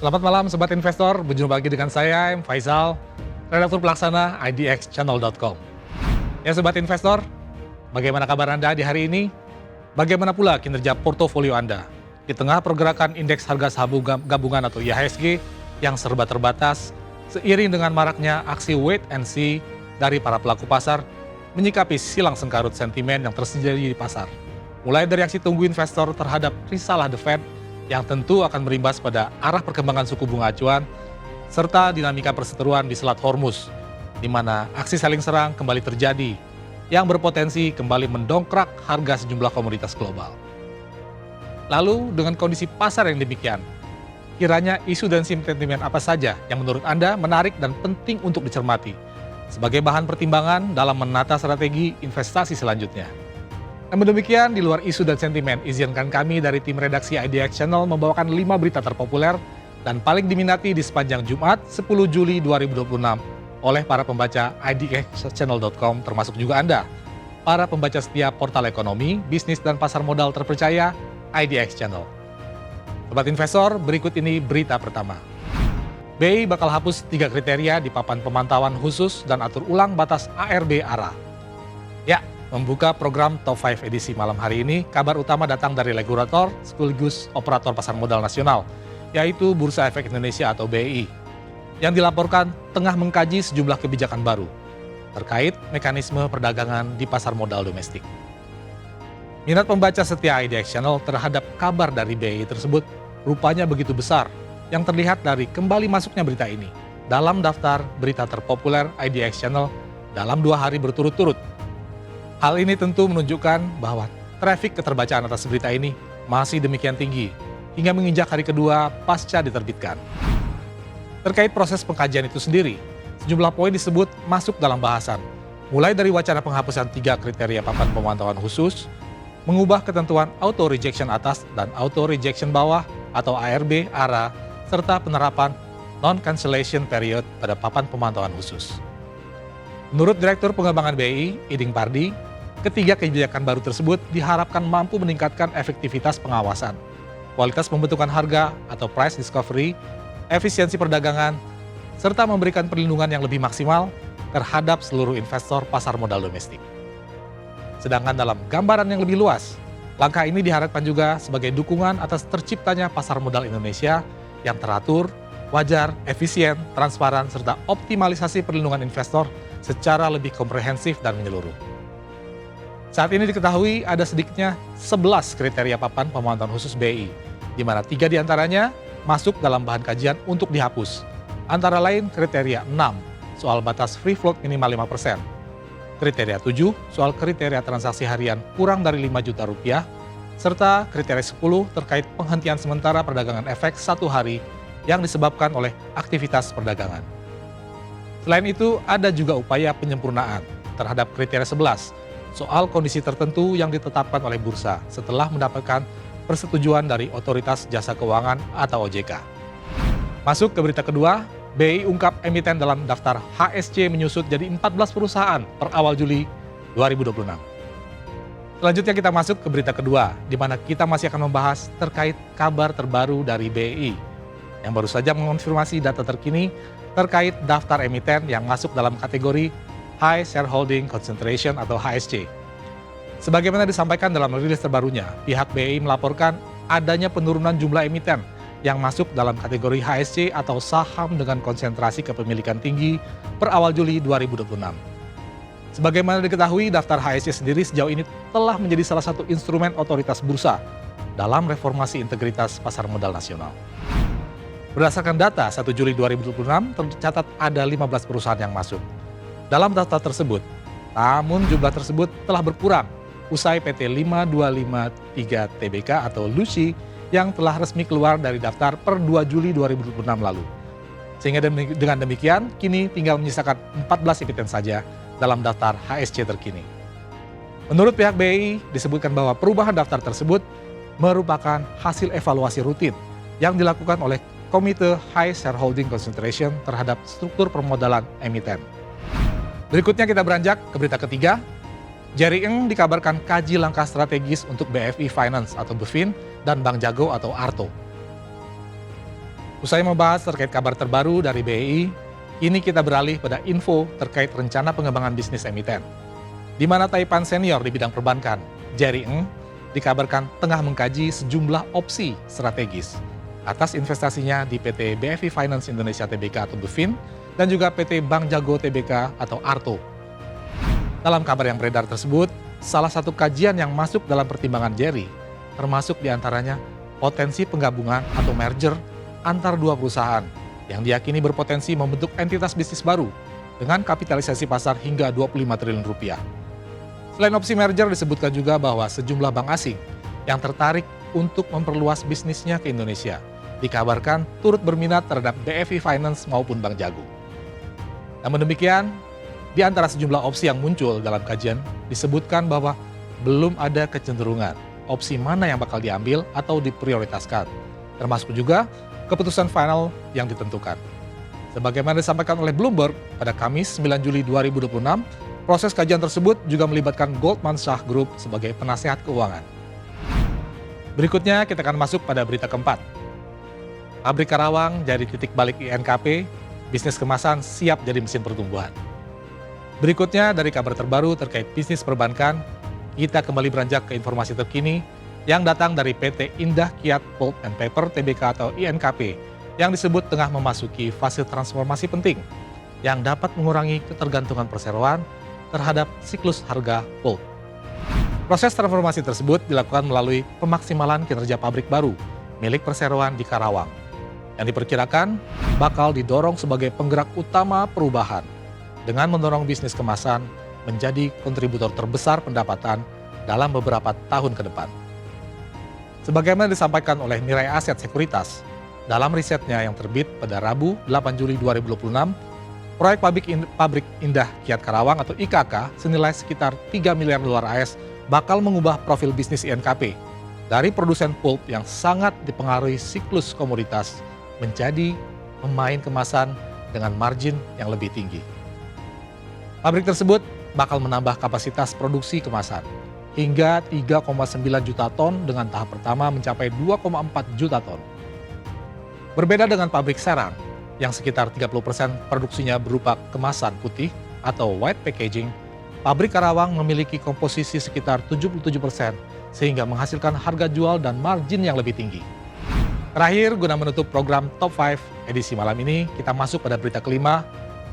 Selamat malam Sobat Investor, berjumpa lagi dengan saya, Faisal, redaktur pelaksana idxchannel.com. Ya Sobat Investor, bagaimana kabar Anda di hari ini? Bagaimana pula kinerja portofolio Anda? Di tengah pergerakan indeks harga saham gabungan atau IHSG yang serba terbatas, seiring dengan maraknya aksi wait and see dari para pelaku pasar, menyikapi silang sengkarut sentimen yang terjadi di pasar. Mulai dari aksi tunggu investor terhadap risalah The Fed, yang tentu akan berimbas pada arah perkembangan suku bunga acuan, serta dinamika perseteruan di Selat Hormuz, di mana aksi saling serang kembali terjadi, yang berpotensi kembali mendongkrak harga sejumlah komoditas global. Lalu, dengan kondisi pasar yang demikian, kiranya isu dan sentimen apa saja yang menurut Anda menarik dan penting untuk dicermati, sebagai bahan pertimbangan dalam menata strategi investasi selanjutnya. Namun demikian, di luar isu dan sentimen, izinkan kami dari tim redaksi IDX Channel membawakan 5 berita terpopuler dan paling diminati di sepanjang Jumat 10 Juli 2026 oleh para pembaca idxchannel.com, termasuk juga Anda, para pembaca setiap portal ekonomi, bisnis, dan pasar modal terpercaya IDX Channel. Sobat investor, berikut ini berita pertama. BI bakal hapus 3 kriteria di papan pemantauan khusus dan atur ulang batas ARB ARA. Ya, membuka program Top 5 edisi malam hari ini, kabar utama datang dari regulator sekaligus operator pasar modal nasional, yaitu Bursa Efek Indonesia atau BEI, yang dilaporkan tengah mengkaji sejumlah kebijakan baru terkait mekanisme perdagangan di pasar modal domestik. Minat pembaca setia IDX Channel terhadap kabar dari BEI tersebut rupanya begitu besar, yang terlihat dari kembali masuknya berita ini dalam daftar berita terpopuler IDX Channel dalam 2 hari berturut-turut. Hal ini tentu menunjukkan bahwa trafik keterbacaan atas berita ini masih demikian tinggi, hingga menginjak hari kedua pasca diterbitkan. Terkait proses pengkajian itu sendiri, sejumlah poin disebut masuk dalam bahasan, mulai dari wacana penghapusan 3 kriteria papan pemantauan khusus, mengubah ketentuan auto rejection atas dan auto rejection bawah atau ARB, ARA, serta penerapan non-cancellation period pada papan pemantauan khusus. Menurut Direktur Pengembangan BI, Iding Pardi, ketiga kebijakan baru tersebut diharapkan mampu meningkatkan efektivitas pengawasan, kualitas pembentukan harga atau price discovery, efisiensi perdagangan, serta memberikan perlindungan yang lebih maksimal terhadap seluruh investor pasar modal domestik. Sedangkan dalam gambaran yang lebih luas, langkah ini diharapkan juga sebagai dukungan atas terciptanya pasar modal Indonesia yang teratur, wajar, efisien, transparan, serta optimalisasi perlindungan investor secara lebih komprehensif dan menyeluruh. Saat ini diketahui ada sedikitnya 11 kriteria papan pemantauan khusus BI, di mana 3 diantaranya masuk dalam bahan kajian untuk dihapus. Antara lain kriteria 6, soal batas free float minimal 5%. Kriteria 7, soal kriteria transaksi harian kurang dari 5 juta rupiah, serta kriteria 10 terkait penghentian sementara perdagangan efek 1 hari yang disebabkan oleh aktivitas perdagangan. Selain itu, ada juga upaya penyempurnaan terhadap kriteria 11, soal kondisi tertentu yang ditetapkan oleh bursa setelah mendapatkan persetujuan dari Otoritas Jasa Keuangan atau OJK. Masuk ke berita kedua, BI ungkap emiten dalam daftar HSC menyusut jadi 14 perusahaan per awal Juli 2026. Selanjutnya kita masuk ke berita kedua, di mana kita masih akan membahas terkait kabar terbaru dari BI, yang baru saja mengonfirmasi data terkini terkait daftar emiten yang masuk dalam kategori High Shareholding Concentration atau HSC. Sebagaimana disampaikan dalam rilis terbarunya, pihak BI melaporkan adanya penurunan jumlah emiten yang masuk dalam kategori HSC atau saham dengan konsentrasi kepemilikan tinggi per awal Juli 2026. Sebagaimana diketahui, daftar HSC sendiri sejauh ini telah menjadi salah satu instrumen otoritas bursa dalam reformasi integritas pasar modal nasional. Berdasarkan data 1 Juli 2026, tercatat ada 15 perusahaan yang masuk dalam daftar tersebut, namun jumlah tersebut telah berkurang usai PT 5253 Tbk atau LUCI yang telah resmi keluar dari daftar per 2 Juli 2026 lalu. Sehingga dengan demikian, kini tinggal menyisakan 14 emiten saja dalam daftar HSC terkini. Menurut pihak BI, disebutkan bahwa perubahan daftar tersebut merupakan hasil evaluasi rutin yang dilakukan oleh Komite High Shareholding Concentration terhadap struktur permodalan emiten. Berikutnya kita beranjak ke berita ketiga. Jerry Ng dikabarkan kaji langkah strategis untuk BFI Finance atau BFIN dan Bank Jago atau ARTO. Usai membahas terkait kabar terbaru dari BEI, kini kita beralih pada info terkait rencana pengembangan bisnis emiten. Di mana Taipan senior di bidang perbankan, Jerry Ng, dikabarkan tengah mengkaji sejumlah opsi strategis atas investasinya di PT BFI Finance Indonesia Tbk atau BFIN dan juga PT Bank Jago Tbk atau ARTO. Dalam kabar yang beredar tersebut, salah satu kajian yang masuk dalam pertimbangan Jerry termasuk diantaranya potensi penggabungan atau merger antar dua perusahaan yang diyakini berpotensi membentuk entitas bisnis baru dengan kapitalisasi pasar hingga 25 triliun rupiah. Selain opsi merger disebutkan juga bahwa sejumlah bank asing yang tertarik untuk memperluas bisnisnya ke Indonesia dikabarkan turut berminat terhadap BFI Finance maupun Bank Jago. Namun demikian, di antara sejumlah opsi yang muncul dalam kajian disebutkan bahwa belum ada kecenderungan opsi mana yang bakal diambil atau diprioritaskan, termasuk juga keputusan final yang ditentukan. Sebagaimana disampaikan oleh Bloomberg pada Kamis 9 Juli 2026, proses kajian tersebut juga melibatkan Goldman Sachs Group sebagai penasehat keuangan. Berikutnya kita akan masuk pada berita keempat. Pabrik Karawang jadi titik balik INKP, bisnis kemasan siap jadi mesin pertumbuhan. Berikutnya dari kabar terbaru terkait bisnis perbankan, kita kembali beranjak ke informasi terkini yang datang dari PT Indah Kiat Pulp and Paper Tbk atau INKP yang disebut tengah memasuki fase transformasi penting yang dapat mengurangi ketergantungan perseroan terhadap siklus harga pulp. Proses transformasi tersebut dilakukan melalui pemaksimalan kinerja pabrik baru milik perseroan di Karawang yang diperkirakan bakal didorong sebagai penggerak utama perubahan dengan mendorong bisnis kemasan menjadi kontributor terbesar pendapatan dalam beberapa tahun ke depan. Sebagaimana disampaikan oleh Mirai Aset Sekuritas dalam risetnya yang terbit pada Rabu 8 Juli 2026, proyek pabrik Indah Kiat Karawang atau IKK senilai sekitar 3 miliar dolar AS bakal mengubah profil bisnis INKP dari produsen pulp yang sangat dipengaruhi siklus komoditas menjadi pemain kemasan dengan margin yang lebih tinggi. Pabrik tersebut bakal menambah kapasitas produksi kemasan hingga 3,9 juta ton dengan tahap pertama mencapai 2,4 juta ton. Berbeda dengan pabrik Serang yang sekitar 30% produksinya berupa kemasan putih atau white packaging, pabrik Karawang memiliki komposisi sekitar 77% sehingga menghasilkan harga jual dan margin yang lebih tinggi. Terakhir, guna menutup program Top 5 edisi malam ini, kita masuk pada berita kelima.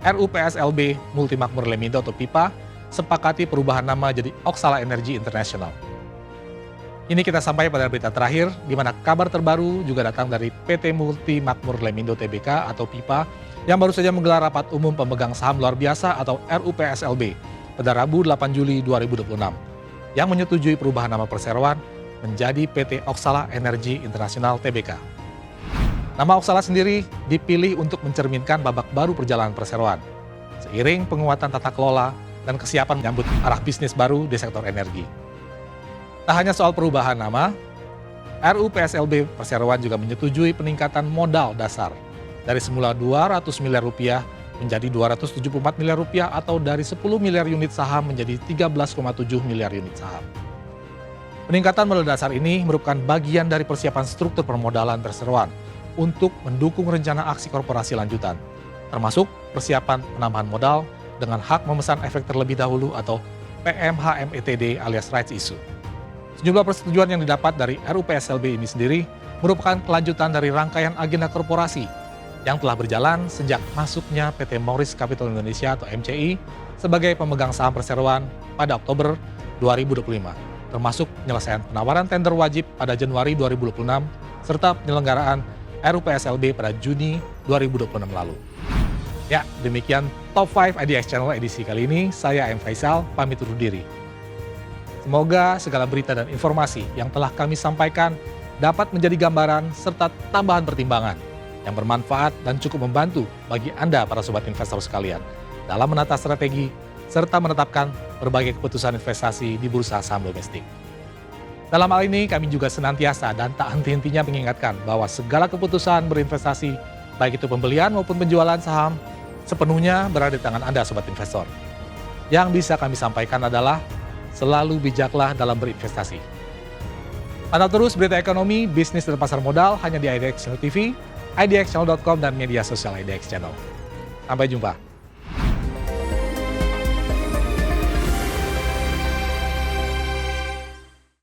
RUPSLB Multimakmur Lemindo atau PIPA sepakati perubahan nama jadi Oxala Energy International. Ini kita sampai pada berita terakhir, di mana kabar terbaru juga datang dari PT Multimakmur Lemindo Tbk atau PIPA yang baru saja menggelar rapat umum pemegang saham luar biasa atau RUPSLB pada Rabu 8 Juli 2026 yang menyetujui perubahan nama perseroan menjadi PT Oxala Energy International Tbk. Nama Oxala sendiri dipilih untuk mencerminkan babak baru perjalanan perseroan, seiring penguatan tata kelola dan kesiapan menyambut arah bisnis baru di sektor energi. Tak hanya soal perubahan nama, RUPSLB Perseroan juga menyetujui peningkatan modal dasar dari semula 200 miliar rupiah menjadi 274 miliar rupiah atau dari 10 miliar unit saham menjadi 13,7 miliar unit saham. Peningkatan modal dasar ini merupakan bagian dari persiapan struktur permodalan perseroan untuk mendukung rencana aksi korporasi lanjutan, termasuk persiapan penambahan modal dengan hak memesan efek terlebih dahulu atau PMHMETD alias rights issue. Sejumlah persetujuan yang didapat dari RUPSLB ini sendiri merupakan kelanjutan dari rangkaian agenda korporasi yang telah berjalan sejak masuknya PT Morris Capital Indonesia atau MCI sebagai pemegang saham perseroan pada Oktober 2025. Termasuk penyelesaian penawaran tender wajib pada Januari 2026, serta penyelenggaraan RUPSLB pada Juni 2026 lalu. Ya, demikian Top 5 IDX Channel edisi kali ini. Saya M. Faisal, pamit undur diri. Semoga segala berita dan informasi yang telah kami sampaikan dapat menjadi gambaran serta tambahan pertimbangan yang bermanfaat dan cukup membantu bagi Anda para sobat investor sekalian dalam menata strategi serta menetapkan berbagai keputusan investasi di bursa saham domestik. Dalam hal ini kami juga senantiasa dan tak henti-hentinya mengingatkan bahwa segala keputusan berinvestasi, baik itu pembelian maupun penjualan saham, sepenuhnya berada di tangan Anda sobat investor. Yang bisa kami sampaikan adalah selalu bijaklah dalam berinvestasi. Pantau terus berita ekonomi, bisnis dan pasar modal hanya di IDX Channel TV. idxchannel.com dan media sosial IDX Channel. Sampai jumpa.